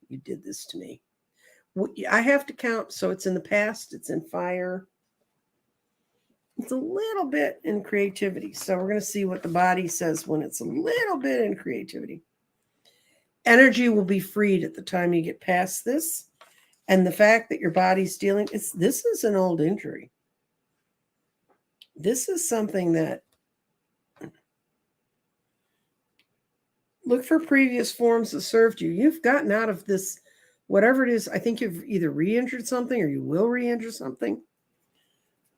you did this to me. I have to count, so it's in the past, it's in fire, it's a little bit in creativity. So we're going to see what the body says when it's a little bit in creativity. Energy will be freed at the time you get past this. And the fact that your body's dealing, this is an old injury. This is something that, look for previous forms that served you. You've gotten out of this, whatever it is. I think you've either re-injured something or you will re-injure something.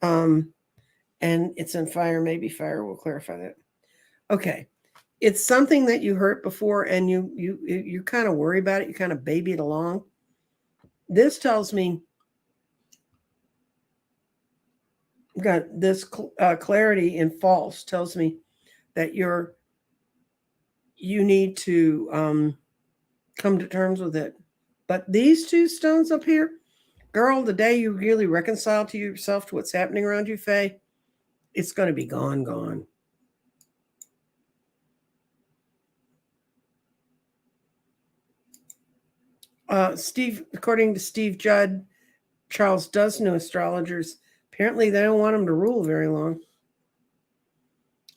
And it's in fire. Maybe fire will clarify that. Okay. It's something that you hurt before, and you kind of worry about it. You kind of baby it along. This tells me, got this clarity in false tells me that you need to come to terms with it. But these two stones up here, girl, the day you really reconcile to yourself to what's happening around you, Faye, it's going to be gone. Steve, according to Steve Judd, Charles does know astrologers. Apparently, they don't want him to rule very long.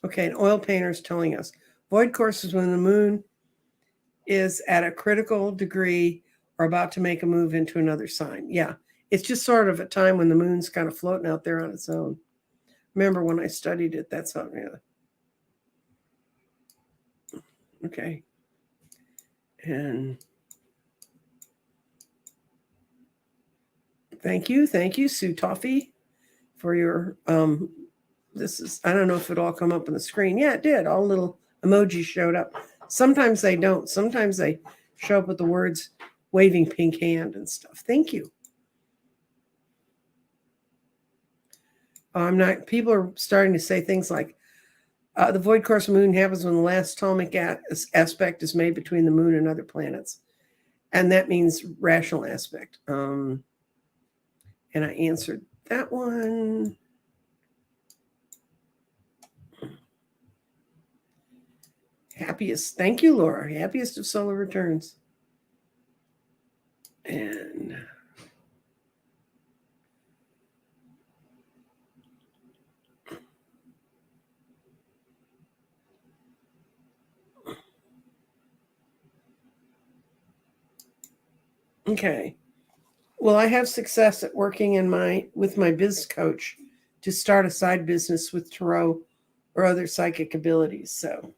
Okay, an oil painter is telling us void courses when the moon is at a critical degree or about to make a move into another sign. Yeah, it's just sort of a time when the moon's kind of floating out there on its own. Remember when I studied it, that's how, yeah. Okay. And thank you, Sue Toffee, for your this is, I don't know if it'll all come up on the screen. Yeah, it did. All little emojis showed up. Sometimes they don't. Sometimes they show up with the words waving pink hand and stuff. Thank you. People are starting to say things like, the void course moon happens when the last atomic aspect is made between the moon and other planets. And that means rational aspect. And I answered that one. Happiest. Thank you, Laura. Happiest of solar returns. And okay. Well, I have success at working with my biz coach to start a side business with tarot or other psychic abilities. So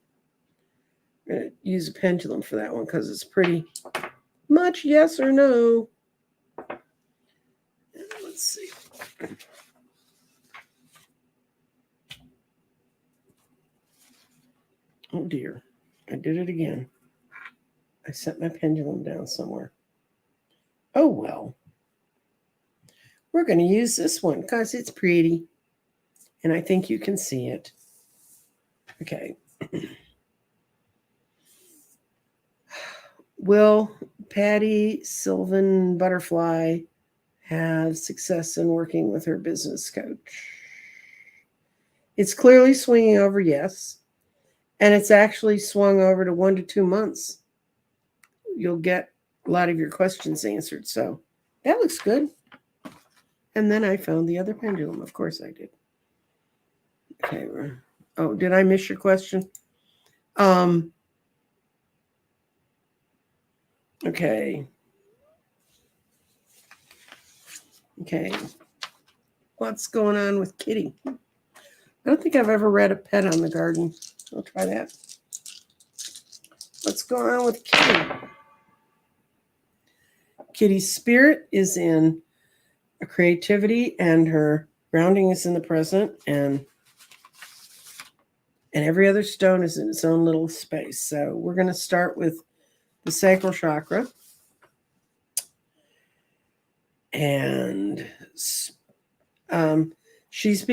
I'm going to use a pendulum for that one because it's pretty much yes or no. Let's see. Oh dear, I did it again. I set my pendulum down somewhere. Oh well. We're going to use this one because it's pretty. And I think you can see it. Okay. Will Patty Sylvan Butterfly have success in working with her business coach? It's clearly swinging over yes. And it's actually swung over to 1 to 2 months. You'll get a lot of your questions answered. So that looks good. And then I found the other pendulum. Of course I did. Okay. Oh, did I miss your question? Um, okay. Okay. What's going on with Kitty? I don't think I've ever read a pet on the garden. I'll try that. What's going on with Kitty? Kitty's spirit is in creativity, and her grounding is in the present, and every other stone is in its own little space. So we're going to start with the sacral chakra. And she's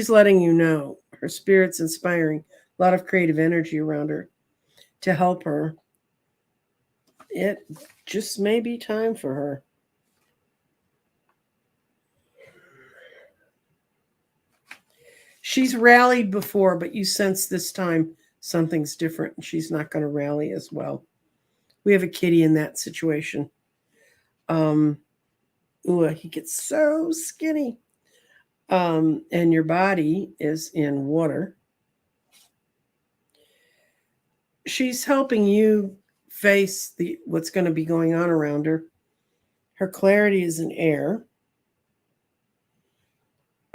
letting you know her spirit's inspiring a lot of creative energy around her to help her. It just may be time for her. She's rallied before, but you sense this time something's different and she's not going to rally as well. We have a kitty in that situation. Ooh, he gets so skinny. And your body is in water. She's helping you face what's going to be going on around her. Her clarity is in air.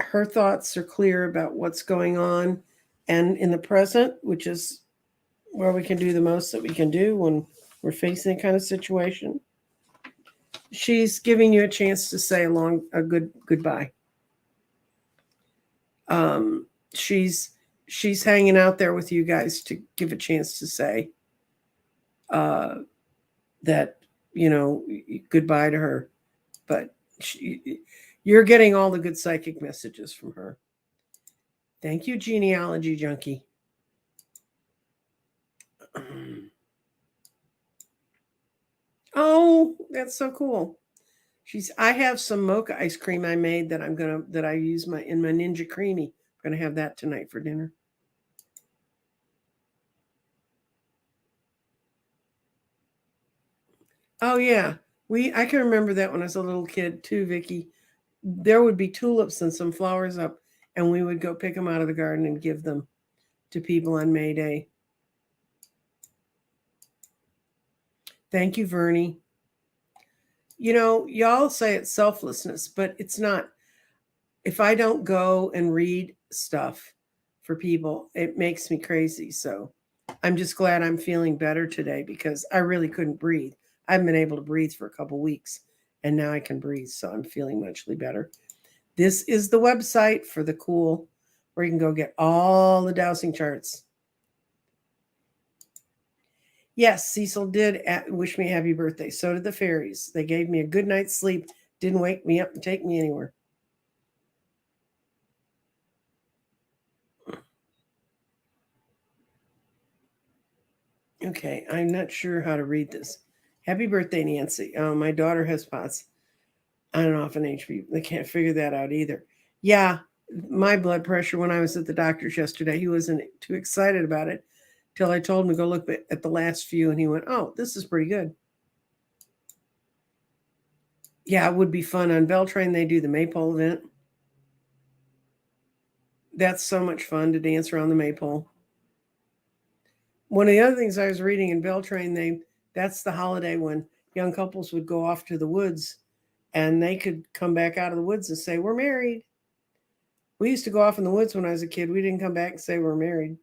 Her thoughts are clear about what's going on and in the present, which is where we can do the most that we can do when we're facing that kind of situation. She's giving you a chance to say a good goodbye. She's hanging out there with you guys to give a chance to say that, goodbye to her. But you're getting all the good psychic messages from her. Thank you, genealogy junkie. Oh, that's so cool. I have some mocha ice cream I made that I use in my Ninja Creamy. I'm gonna have that tonight for dinner. Oh yeah. I can remember that when I was a little kid too, Vicky. There would be tulips and some flowers up, and we would go pick them out of the garden and give them to people on May Day. Thank you, Vernie. Y'all say it's selflessness, but it's not. If I don't go and read stuff for people, it makes me crazy. So I'm just glad I'm feeling better today because I really couldn't breathe. I haven't been able to breathe for a couple weeks, and now I can breathe. So I'm feeling muchly better. This is the website for the cool, where you can go get all the dowsing charts. Yes, Cecil did wish me a happy birthday. So did the fairies. They gave me a good night's sleep, didn't wake me up and take me anywhere. Okay, I'm not sure how to read this. Happy birthday, Nancy. Oh, my daughter has spots on and off an HB. They can't figure that out either. Yeah, my blood pressure when I was at the doctor's yesterday, he wasn't too excited about it till I told him to go look at the last few, and he went, "Oh, this is pretty good." Yeah, it would be fun. On Beltrain, they do the maypole event. That's so much fun to dance around the maypole. One of the other things I was reading in Beltrain, that's the holiday when young couples would go off to the woods and they could come back out of the woods and say, "We're married." We used to go off in the woods when I was a kid. We didn't come back and say we're married.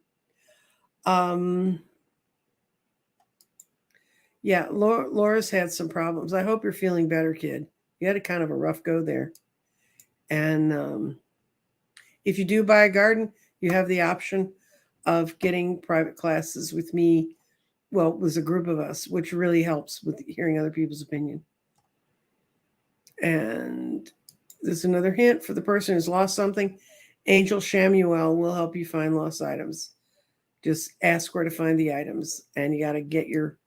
Yeah, Laura's had some problems. I hope you're feeling better, kid. You had a kind of a rough go there. And if you do buy a garden, you have the option of getting private classes with me. Well, it was a group of us, which really helps with hearing other people's opinion. And there's another hint for the person who's lost something. Angel Shamuel will help you find lost items. Just ask where to find the items, and you got to get your.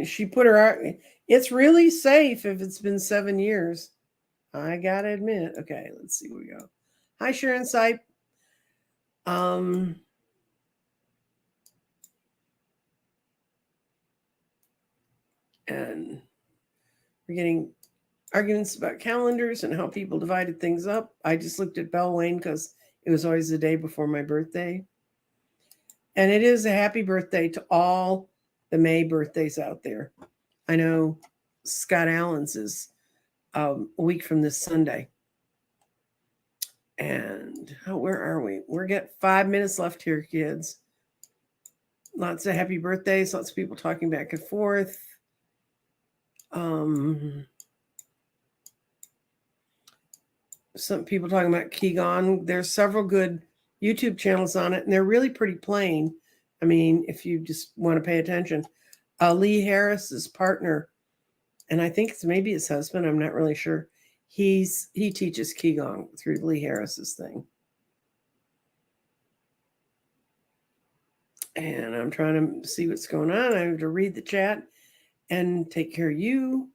She put her art. It's really safe if it's been 7 years. I gotta admit. Okay, let's see where we go. Hi, Sharon Sipe. Um, and we're getting arguments about calendars and how people divided things up. I just looked at Bellwayne because it was always the day before my birthday. And it is a happy birthday to all the May birthdays out there. I know Scott Allen's is a week from this Sunday. And where are we? We're getting 5 minutes left here, kids. Lots of happy birthdays, lots of people talking back and forth. Some people talking about Qigong. There's several good YouTube channels on it, and they're really pretty plain. I mean, if you just want to pay attention. Lee Harris's partner, and I think it's maybe his husband, I'm not really sure. He teaches Qigong through Lee Harris's thing. And I'm trying to see what's going on. I have to read the chat and take care of you.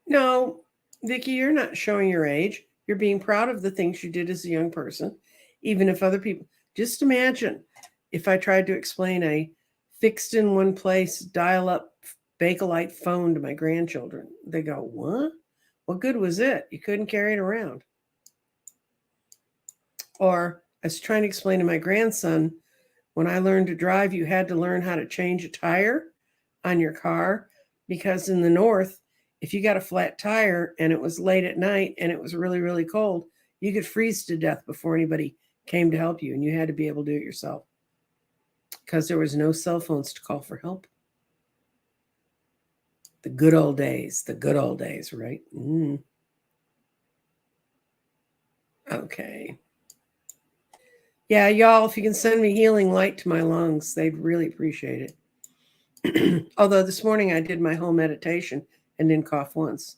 No, Vicki, you're not showing your age. You're being proud of the things you did as a young person, even if other people. Just imagine if I tried to explain a fixed in one place dial-up Bakelite phone to my grandchildren. They go, "What? What good was it? You couldn't carry it around." Or I was trying to explain to my grandson, when I learned to drive, you had to learn how to change a tire on your car because in the north, if you got a flat tire and it was late at night and it was really, really cold, you could freeze to death before anybody came to help you, and you had to be able to do it yourself because there was no cell phones to call for help. The good old days, right? Okay. Yeah, y'all, if you can send me healing light to my lungs, they'd really appreciate it. Although this morning I did my whole meditation and didn't cough once.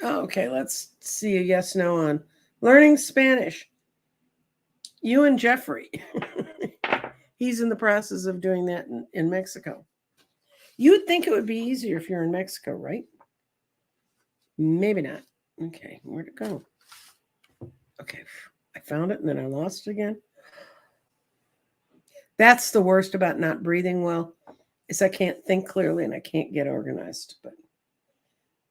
Okay, let's see a yes, no on learning Spanish. You and Jeffrey. He's in the process of doing that in Mexico. You would think it would be easier if you're in Mexico, right? Maybe not. Okay, where'd it go? Okay, I found it and then I lost it again. That's the worst about not breathing well, is I can't think clearly and I can't get organized. But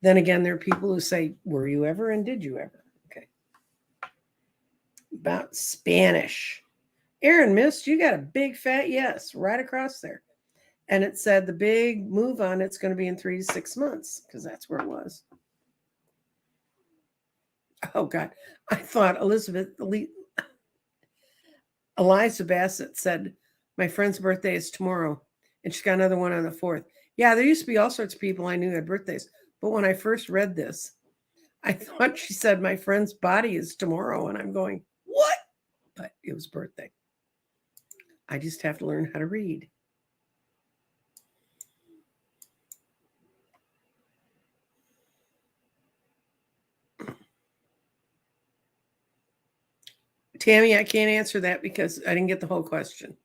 then again, there are people who say, "Were you ever and did you ever?" Okay. About Spanish. Aaron missed, you got a big fat yes right across there. And it said the big move on it's going to be in 3 to 6 months because that's where it was. Oh, God. I thought Eliza Bassett said, my friend's birthday is tomorrow, and she's got another one on the 4th. Yeah, there used to be all sorts of people I knew had birthdays. But when I first read this, I thought she said, my friend's body is tomorrow. And I'm going, what? But it was birthday. I just have to learn how to read. Tammy, I can't answer that because I didn't get the whole question.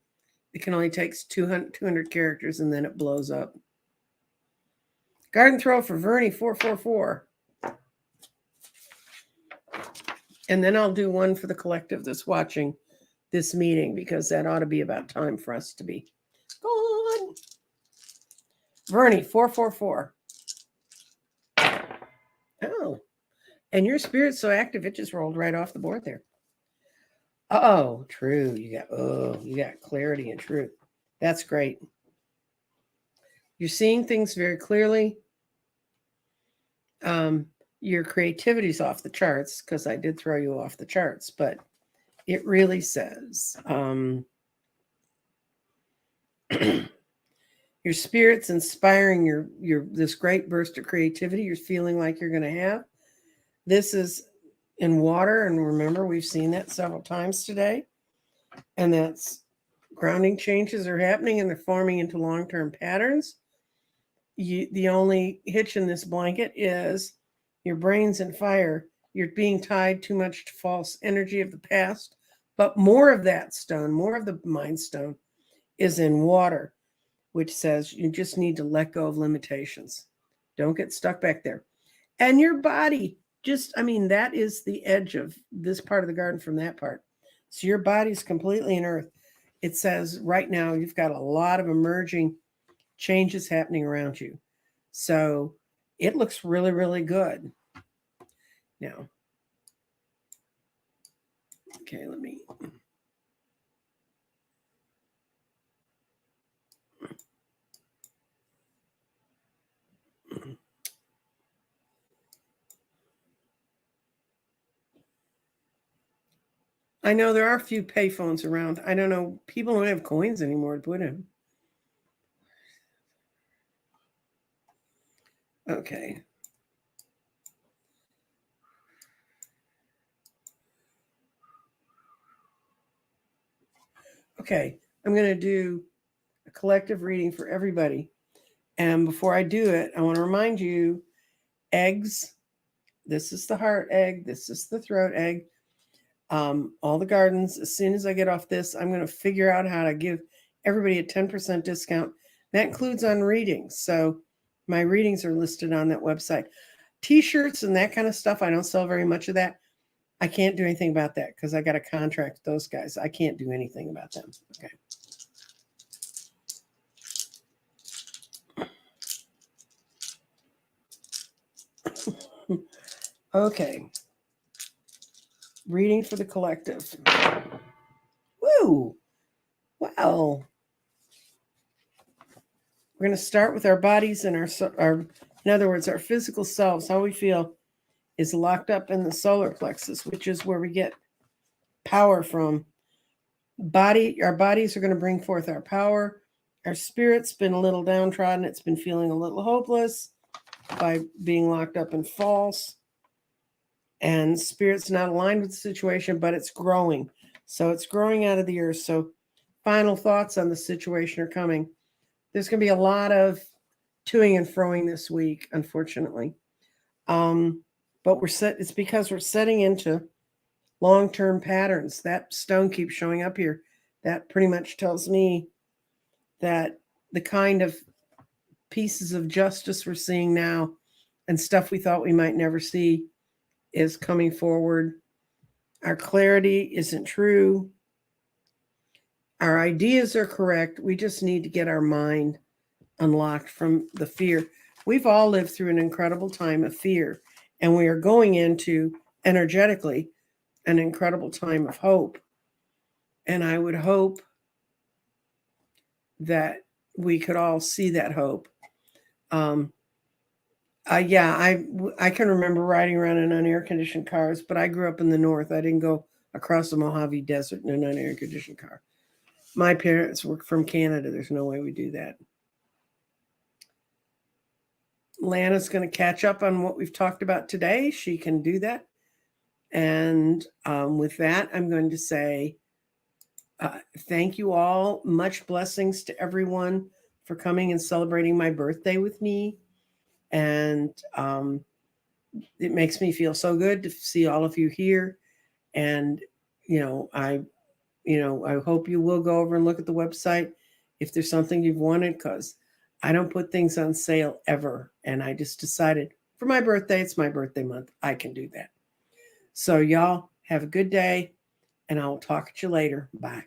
It can only take 200 characters and then it blows up. Garden throw for Vernie 444. And then I'll do one for the collective that's watching this meeting because that ought to be about time for us to be gone. Vernie 444. Oh, and your spirit's so active it just rolled right off the board there. Oh, true. You got clarity and truth. That's great. You're seeing things very clearly. Your creativity's off the charts because I did throw you off the charts, but it really says your spirit's inspiring your this great burst of creativity you're feeling like you're going to have. This is in water, and remember we've seen that several times today, and that's grounding changes are happening and they're forming into long-term patterns. The only hitch in this blanket is your brain's in fire. You're being tied too much to false energy of the past, but more of that stone, more of the mind stone is in water, which says you just need to let go of limitations. Don't get stuck back there. And your body, that is the edge of this part of the garden from that part. So your body's completely in earth. It says right now you've got a lot of emerging changes happening around you. So it looks really, really good. Now, okay, let me. I know there are a few payphones around. I don't know. People don't have coins anymore to put in. Okay. Okay. I'm going to do a collective reading for everybody. And before I do it, I want to remind you eggs. This is the heart egg. This is the throat egg. All the gardens. As soon as I get off this, I'm going to figure out how to give everybody a 10% discount. That includes on readings. So my readings are listed on that website. T-shirts and that kind of stuff, I don't sell very much of that. I can't do anything about that because I got a contract with those guys. I can't do anything about them. Okay. Okay. Reading for the collective. Woo! Well, we're going to start with our bodies and in other words, our physical selves. How we feel is locked up in the solar plexus, which is where we get power from. Our bodies are going to bring forth our power. Our spirit's been a little downtrodden. It's been feeling a little hopeless by being locked up in false. And spirit's not aligned with the situation, but it's growing. So it's growing out of the earth. So final thoughts on the situation are coming. There's going to be a lot of toing and froing this week, unfortunately. But it's because we're setting into long-term patterns. That stone keeps showing up here. That pretty much tells me that the kind of pieces of justice we're seeing now and stuff we thought we might never see is coming forward. Our clarity isn't true. Our ideas are correct. We just need to get our mind unlocked from the fear. We've all lived through an incredible time of fear, and we are going into energetically an incredible time of hope. And I would hope that we could all see that hope. I can remember riding around in unair-conditioned cars, but I grew up in the north. I didn't go across the Mojave Desert in an unair-conditioned car. My parents were from Canada. There's no way we do that. Lana's going to catch up on what we've talked about today. She can do that. And with that, I'm going to say thank you all. Much blessings to everyone for coming and celebrating my birthday with me. And it makes me feel so good to see all of you here. And, I hope you will go over and look at the website if there's something you've wanted, because I don't put things on sale ever. And I just decided for my birthday, it's my birthday month, I can do that. So y'all have a good day, and I'll talk to you later. Bye.